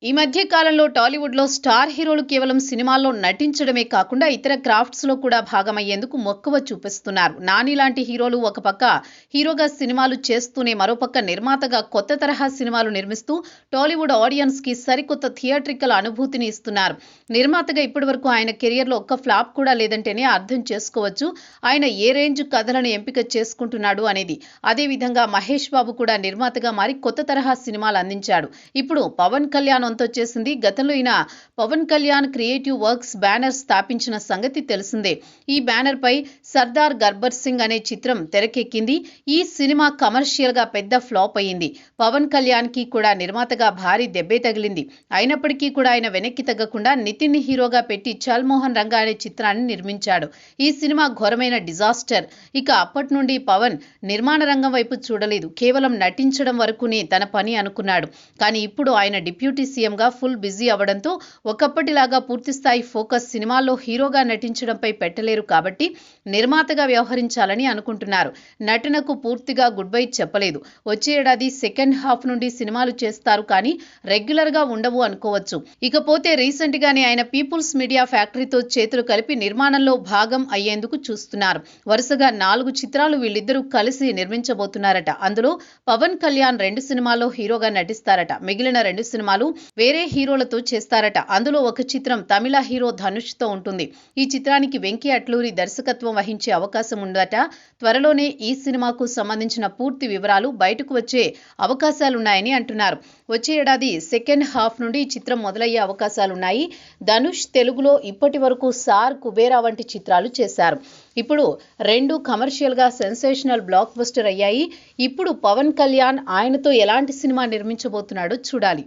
ఈ మధ్య కాలంలో టాలీవుడ్లో స్టార్ హీరోలు కేవలం సినిమాల్లో నటించడమే కాకుండా ఇతర క్రాఫ్ట్స్లో కూడా భాగమయ్యేందుకు మక్కువ చూపిస్తున్నారు. నాని లాంటి హీరోలు ఒక పక్క హీరోగా సినిమాలు చేస్తూనే మరోపక్క నిర్మాతగా కొత్త తరహా సినిమాలు నిర్మిస్తూ టాలీవుడ్ ఆడియన్స్కి సరికొత్త థియేట్రికల్ అనుభూతిని ఇస్తున్నారు. నిర్మాతగా ఇప్పటివరకు ఆయన కెరియర్లో ఒక్క ఫ్లాప్ కూడా లేదంటేనే అర్థం చేసుకోవచ్చు ఆయన ఏ రేంజ్ కథలను ఎంపిక చేసుకుంటున్నాడు అనేది. అదేవిధంగా మహేష్ బాబు కూడా నిర్మాతగా మారి కొత్త తరహా సినిమాలు అందించాడు. ఇప్పుడు పవన్ కళ్యాణ్ వచ్చేసింది. గతంలో ఈయన Pawan Kalyan creative works banner స్థాపించిన సంగతి తెలిసిందే. ఈ బ్యానర్ పై సర్దార్ గబ్బర్ సింగ్ అనే చిత్రం తెరకెక్కింది. ఈ సినిమా కమర్షియల్ గా పెద్ద ఫ్లాప్ అయింది. పవన్ కళ్యాణ్ కి కూడా నిర్మాతగా భారీ దెబ్బే తగిలింది. అయినప్పటికీ కూడా ఆయన వెనక్కి తగ్గకుండా నితిన్ ని హీరోగా పెట్టి చల్ మోహన్ రంగా అనే చిత్రాన్ని నిర్మించాడు. ఈ సినిమా ఘోరమైన డిజాస్టర్. ఇక అప్పటి నుండి పవన్ నిర్మాణ రంగం వైపు చూడలేదు. కేవలం నటించడం వరకునే తన పని అనుకున్నాడు. కానీ ఇప్పుడు ఆయన డిప్యూటీ సీఎంగా ఫుల్ బిజీ అవ్వడంతో ఒకప్పటిలాగా పూర్తిస్థాయి ఫోకస్ సినిమాల్లో హీరోగా నటించడంపై పెట్టలేరు కాబట్టి నిర్మాతగా వ్యవహరించాలని అనుకుంటున్నారు. నటనకు పూర్తిగా గుడ్ బై చెప్పలేదు. వచ్చే ఏడాది సెకండ్ హాఫ్ నుండి సినిమాలు చేస్తారు కానీ రెగ్యులర్ గా ఉండవు అనుకోవచ్చు. ఇకపోతే రీసెంట్ గానే ఆయన పీపుల్స్ మీడియా ఫ్యాక్టరీతో చేతులు కలిపి నిర్మాణంలో భాగం అయ్యేందుకు చూస్తున్నారు. వరుసగా 4 చిత్రాలు వీళ్ళిద్దరూ కలిసి నిర్మించబోతున్నారట. అందులో పవన్ కళ్యాణ్ 2 సినిమాల్లో హీరోగా నటిస్తారట. మిగిలిన 2 సినిమాలు వేరే హీరోలతో చేస్తారట. అందులో ఒక చిత్రం తమిళ హీరో ధనుష్ తో ఉంటుంది. ఈ చిత్రానికి వెంకీ అట్లూరి దర్శకత్వం వహించే అవకాశం ఉందట. త్వరలోనే ఈ సినిమాకు సంబంధించిన పూర్తి వివరాలు బయటకు వచ్చే అవకాశాలున్నాయని అంటున్నారు. వచ్చే ఏడాది సెకండ్ హాఫ్ నుండి ఈ చిత్రం మొదలయ్యే అవకాశాలున్నాయి. ధనుష్ తెలుగులో ఇప్పటి వరకు సార్, కుబేరా వంటి చిత్రాలు చేశారు. ఇప్పుడు 2 కమర్షియల్ గా సెన్సేషనల్ బ్లాక్ బస్టర్ అయ్యాయి. ఇప్పుడు పవన్ కళ్యాణ్ ఆయనతో ఎలాంటి సినిమా నిర్మించబోతున్నాడో చూడాలి.